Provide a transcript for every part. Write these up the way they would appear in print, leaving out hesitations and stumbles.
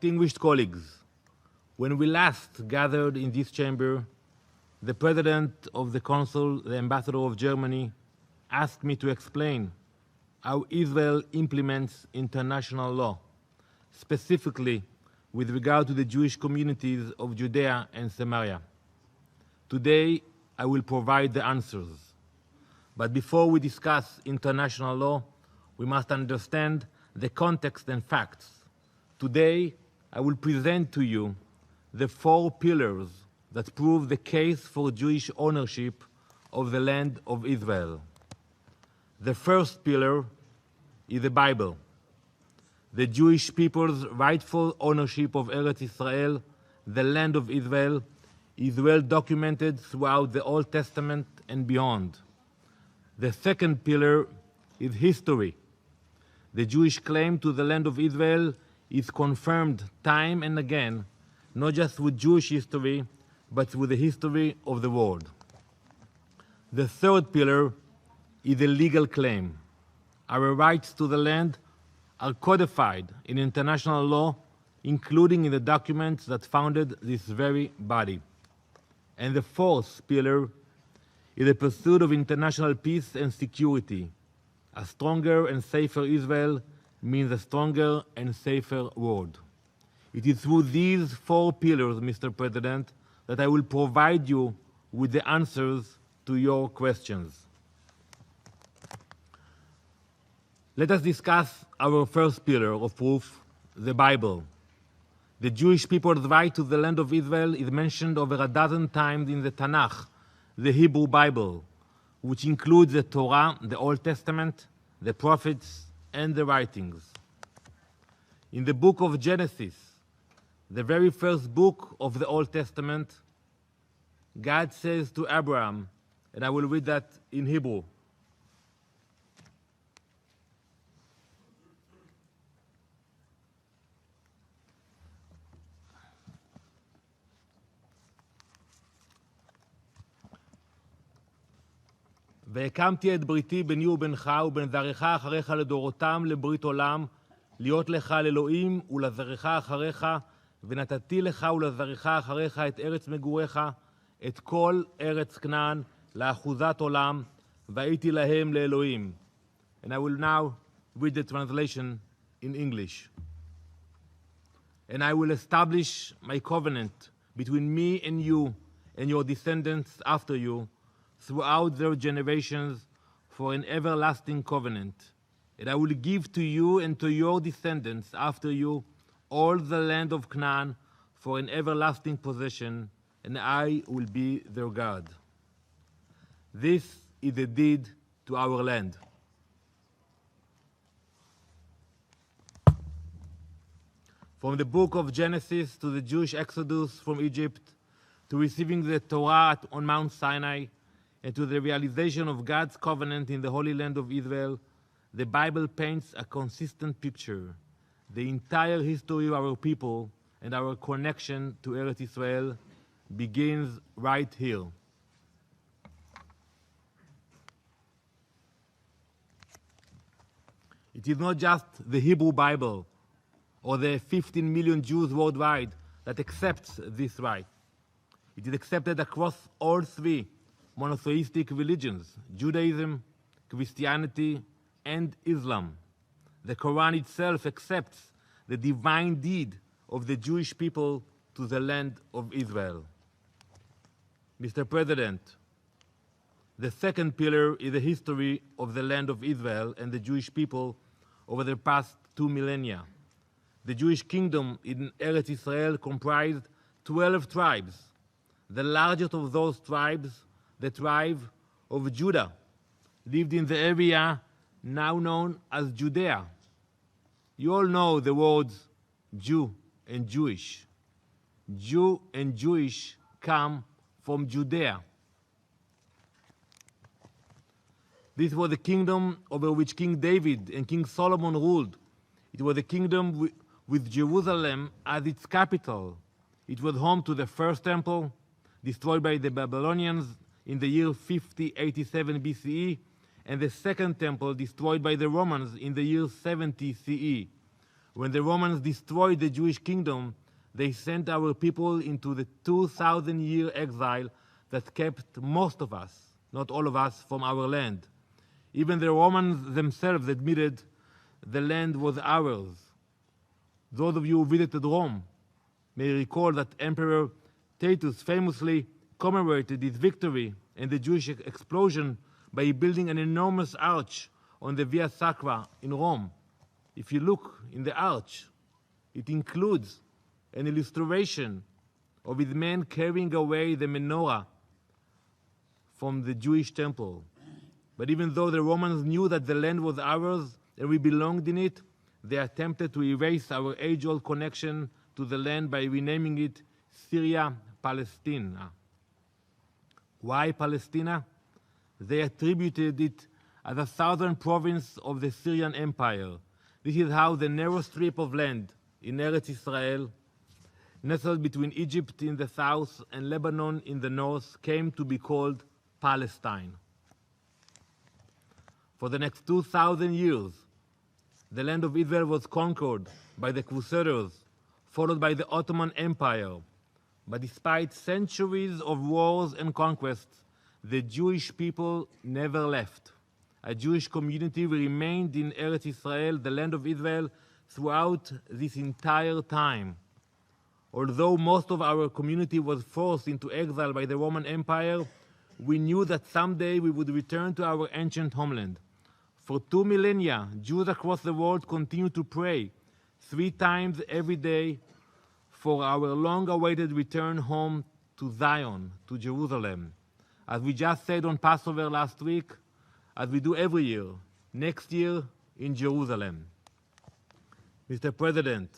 Distinguished colleagues, when we last gathered in this chamber, the President of the Council, the Ambassador of Germany, asked me to explain how Israel implements international law, specifically with regard to the Jewish communities of Judea and Samaria. Today, I will provide the answers. But before we discuss international law, we must understand the context and facts. Today, I will present to you the 4 pillars that prove the case for Jewish ownership of the land of Israel. The first pillar is the Bible. The Jewish people's rightful ownership of Eretz Israel, the land of Israel, is well documented throughout the Old Testament and beyond. The second pillar is history. The Jewish claim to the land of Israel is confirmed time and again, not just with Jewish history, but with the history of the world. The third pillar is a legal claim. Our rights to the land are codified in international law, including in the documents that founded this very body. And the fourth pillar is the pursuit of international peace and security. A stronger and safer Israel means a stronger and safer world. It is through these 4 pillars, Mr. President, that I will provide you with the answers to your questions. Let us discuss our first pillar of proof, the Bible. The Jewish people's right to the land of Israel is mentioned over a dozen times in the Tanakh, the Hebrew Bible, which includes the Torah, the Old Testament, the prophets, and the writings. In the book of Genesis, the very first book of the Old Testament, God says to Abraham, and I will read that in Hebrew, והקמתי את בריתי ביני ובינך ובין זרעך אחריך לדורותם לברית עולם, להיות לך לאלוהים ולזרעך אחריך, ונתתי לך ולזרעך אחריך את ארץ מגוריך, את כל ארץ כנען, לאחוזת עולם, והייתי להם לאלוהים. And I will now read the translation in English. And I will establish my covenant between me and you and your descendants after you, throughout their generations, for an everlasting covenant. And I will give to you and to your descendants after you all the land of Canaan for an everlasting possession, and I will be their God. This is a deed to our land. From the book of Genesis to the Jewish exodus from Egypt, to receiving the Torah on Mount Sinai, and to the realization of God's covenant in the Holy Land of Israel, the Bible paints a consistent picture. The entire history of our people and our connection to Eretz Israel begins right here. It is not just the Hebrew Bible or the 15 million Jews worldwide that accepts this right. It is accepted across all 3 monotheistic religions, Judaism, Christianity, and Islam. The Quran itself accepts the divine deed of the Jewish people to the land of Israel. Mr. President, the second pillar is the history of the land of Israel and the Jewish people over the past 2 millennia. The Jewish kingdom in Eretz Israel comprised 12 tribes. The largest of those tribes, the tribe of Judah, lived in the area now known as Judea. You all know the words Jew and Jewish. Jew and Jewish come from Judea. This was the kingdom over which King David and King Solomon ruled. It was a kingdom with Jerusalem as its capital. It was home to the first temple, destroyed by the Babylonians in the year 5087 BCE, and the second temple destroyed by the Romans in the year 70 CE. When the Romans destroyed the Jewish kingdom, they sent our people into the 2,000-year exile that kept most of us, not all of us, from our land. Even the Romans themselves admitted the land was ours. Those of you who visited Rome may recall that Emperor Titus famously commemorated his victory and the Jewish explosion by building an enormous arch on the Via Sacra in Rome. If you look in the arch, it includes an illustration of his men carrying away the menorah from the Jewish temple. But even though the Romans knew that the land was ours and we belonged in it, they attempted to erase our age-old connection to the land by renaming it Syria Palestina. Why Palestina? They attributed it as a southern province of the Syrian Empire. This is how the narrow strip of land in Eretz Israel, nestled between Egypt in the south and Lebanon in the north, came to be called Palestine. For the next 2,000 years, the land of Israel was conquered by the Crusaders, followed by the Ottoman Empire. But despite centuries of wars and conquests, the Jewish people never left. A Jewish community remained in Eretz Israel, the land of Israel, throughout this entire time. Although most of our community was forced into exile by the Roman Empire, we knew that someday we would return to our ancient homeland. For 2 millennia, Jews across the world continued to pray 3 times every day for our long-awaited return home to Zion, to Jerusalem. As we just said on Passover last week, as we do every year, next year in Jerusalem. Mr. President,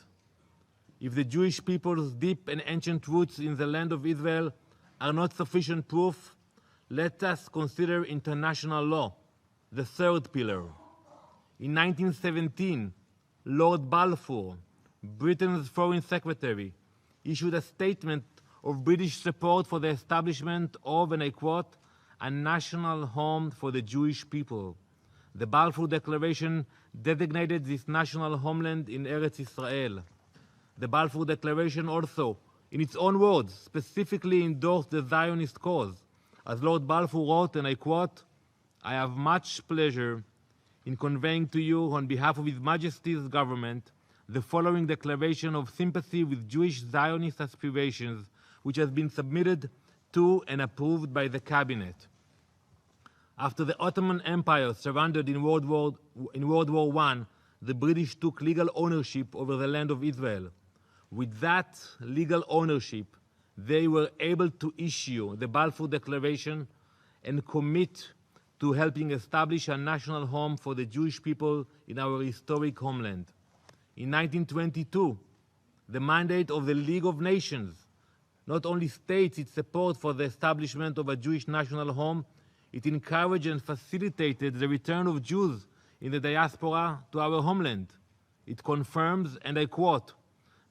if the Jewish people's deep and ancient roots in the land of Israel are not sufficient proof, let us consider international law, the third pillar. In 1917, Lord Balfour, Britain's Foreign Secretary, issued a statement of British support for the establishment of, and I quote, a national home for the Jewish people. The Balfour Declaration designated this national homeland in Eretz Israel. The Balfour Declaration also, in its own words, specifically endorsed the Zionist cause. As Lord Balfour wrote, and I quote, I have much pleasure in conveying to you on behalf of His Majesty's government the following declaration of sympathy with Jewish Zionist aspirations, which has been submitted to and approved by the Cabinet. After the Ottoman Empire surrendered in World War I, the British took legal ownership over the land of Israel. With that legal ownership, they were able to issue the Balfour Declaration and commit to helping establish a national home for the Jewish people in our historic homeland. In 1922, the mandate of the League of Nations not only states its support for the establishment of a Jewish national home, it encouraged and facilitated the return of Jews in the diaspora to our homeland. It confirms, and I quote,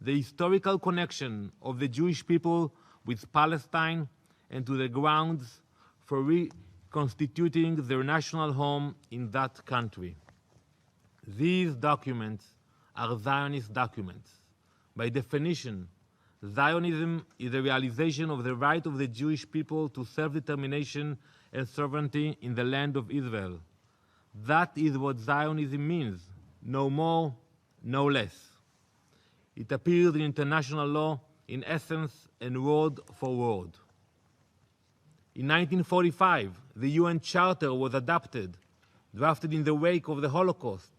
the historical connection of the Jewish people with Palestine and to the grounds for reconstituting their national home in that country. These documents are Zionist documents. By definition, Zionism is a realization of the right of the Jewish people to self-determination and sovereignty in the land of Israel. That is what Zionism means, no more, no less. It appears in international law in essence and word for word. In 1945, the UN Charter was adopted, drafted in the wake of the Holocaust.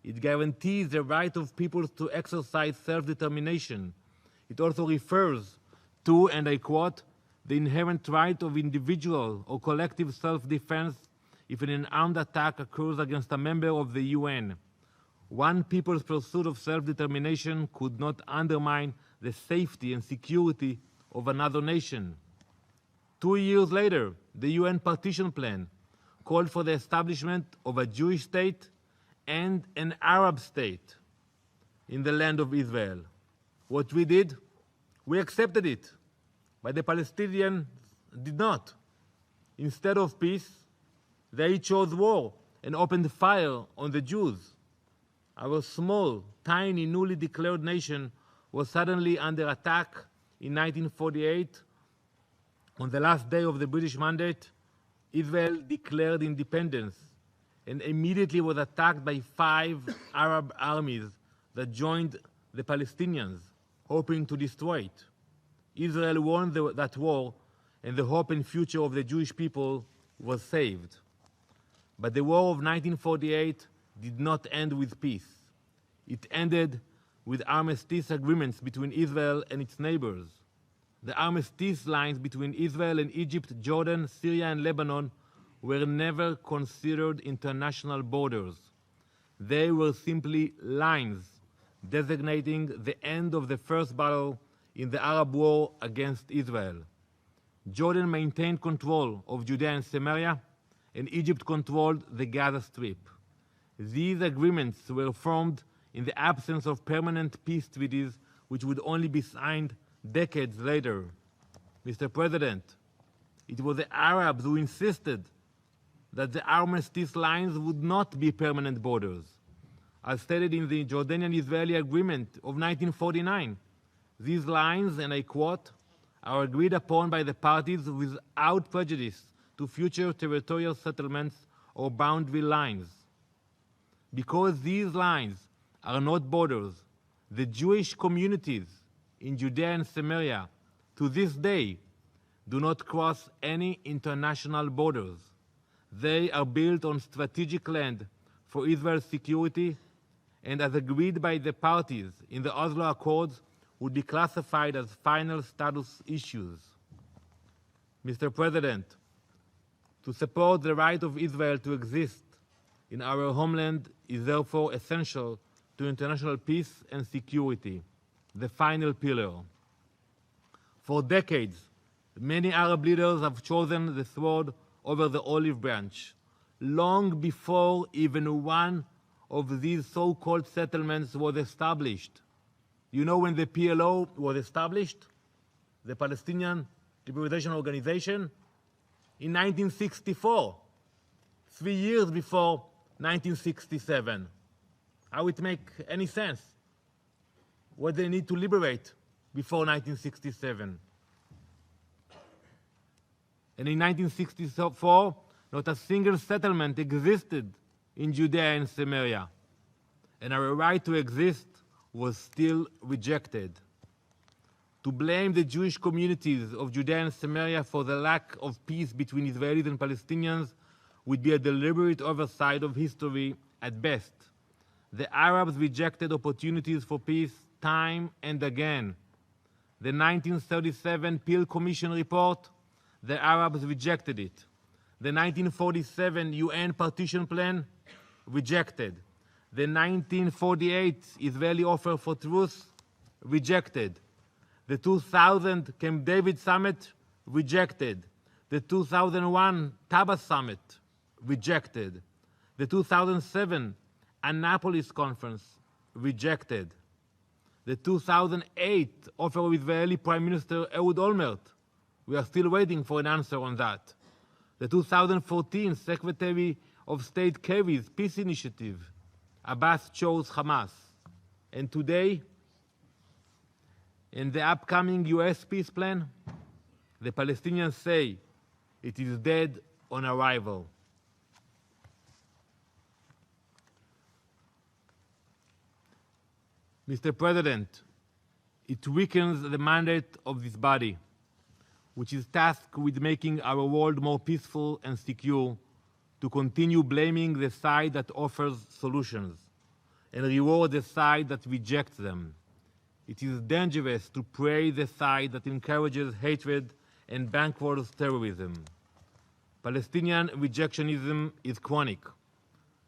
It guarantees the right of peoples to exercise self-determination. It also refers to, and I quote, the inherent right of individual or collective self-defense if an armed attack occurs against a member of the UN. One people's pursuit of self-determination could not undermine the safety and security of another nation. 2 years later, the UN Partition Plan called for the establishment of a Jewish state and an Arab state in the land of Israel. What we did, we accepted it, but the Palestinians did not. Instead of peace, they chose war and opened fire on the Jews. our small, tiny, newly declared nation was suddenly under attack in 1948. On the last day of the British Mandate, Israel declared independence and immediately was attacked by 5 Arab armies that joined the Palestinians, hoping to destroy it. Israel won that war, and the hope and future of the Jewish people was saved. But the war of 1948 did not end with peace. It ended with armistice agreements between Israel and its neighbors. The armistice lines between Israel and Egypt, Jordan, Syria, and Lebanon were never considered international borders. They were simply lines designating the end of the first battle in the Arab war against Israel. Jordan maintained control of Judea and Samaria, and Egypt controlled the Gaza Strip. These agreements were formed in the absence of permanent peace treaties, which would only be signed decades later. Mr. President, it was the Arabs who insisted that the armistice lines would not be permanent borders. As stated in the Jordanian-Israeli Agreement of 1949, these lines, and I quote, are agreed upon by the parties without prejudice to future territorial settlements or boundary lines. Because these lines are not borders, the Jewish communities in Judea and Samaria to this day do not cross any international borders. They are built on strategic land for Israel's security, and as agreed by the parties in the Oslo Accords, would be classified as final status issues. Mr. President, to support the right of Israel to exist in our homeland is therefore essential to international peace and security, the final pillar. For decades, many Arab leaders have chosen the sword over the olive branch, long before even one of these so-called settlements was established. You know when the PLO was established, the Palestinian Liberation Organization? In 1964, 3 years before 1967. How it make any sense? What they need to liberate before 1967. And in 1964, not a single settlement existed in Judea and Samaria, and our right to exist was still rejected. To blame the Jewish communities of Judea and Samaria for the lack of peace between Israelis and Palestinians would be a deliberate oversight of history at best. The Arabs rejected opportunities for peace time and again. The 1937 Peel Commission report, the Arabs rejected it. The 1947 UN partition plan, rejected. The 1948 Israeli offer for truce, rejected. The 2000 Camp David summit, rejected. The 2001 Taba summit, rejected. The 2007 Annapolis conference, rejected. The 2008 offer of Israeli Prime Minister Ehud Olmert, we are still waiting for an answer on that. The 2014 Secretary of State Kerry's peace initiative, Abbas chose Hamas. And today, in the upcoming US peace plan, the Palestinians say it is dead on arrival. Mr. President, it weakens the mandate of this body, which is tasked with making our world more peaceful and secure, to continue blaming the side that offers solutions and reward the side that rejects them. It is dangerous to praise the side that encourages hatred and bankrolls terrorism. Palestinian rejectionism is chronic.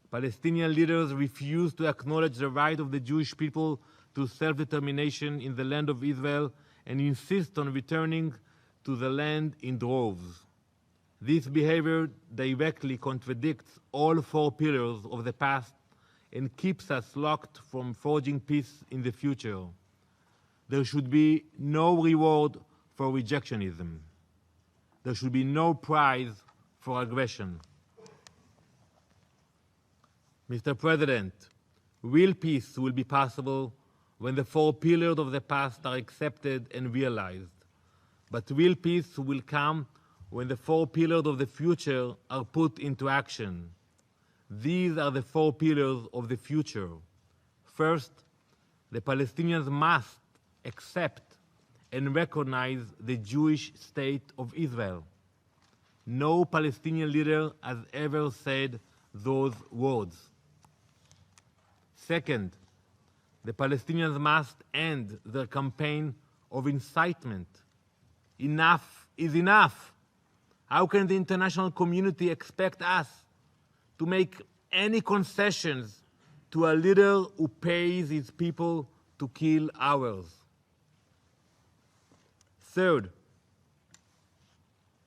Palestinian leaders refuse to acknowledge the right of the Jewish people to self-determination in the land of Israel and insist on returning to the land in droves. This behavior directly contradicts all 4 pillars of the past and keeps us locked from forging peace in the future. There should be no reward for rejectionism. There should be no prize for aggression. Mr. President, Real peace will be possible when the four pillars of the past are accepted and realized. But real peace will come when the four pillars of the future are put into action. These are the four pillars of the future. First, the Palestinians must accept and recognize the Jewish state of Israel. No Palestinian leader has ever said those words. Second, the Palestinians must end their campaign of incitement. Enough is enough. How can the international community expect us to make any concessions to a leader who pays his people to kill ours? Third,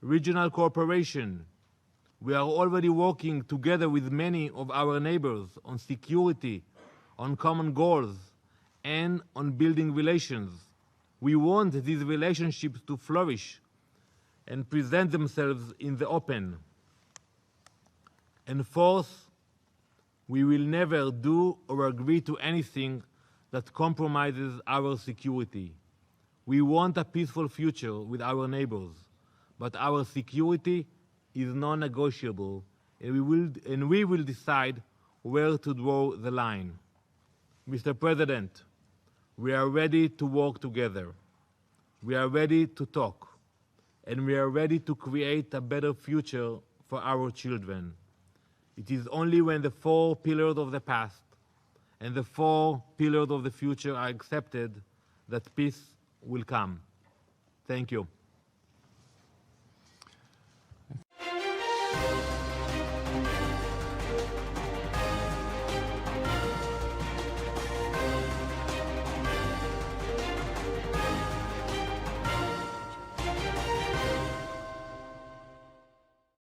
regional cooperation. We are already working together with many of our neighbors on security, on common goals, and on building relations. We want these relationships to flourish and present themselves in the open. And fourth, we will never do or agree to anything that compromises our security. We want a peaceful future with our neighbors, but our security is non-negotiable, and we will decide where to draw the line. Mr. President, we are ready to work together. We are ready to talk, and we are ready to create a better future for our children. It is only when the four pillars of the past and the four pillars of the future are accepted that peace will come. Thank you.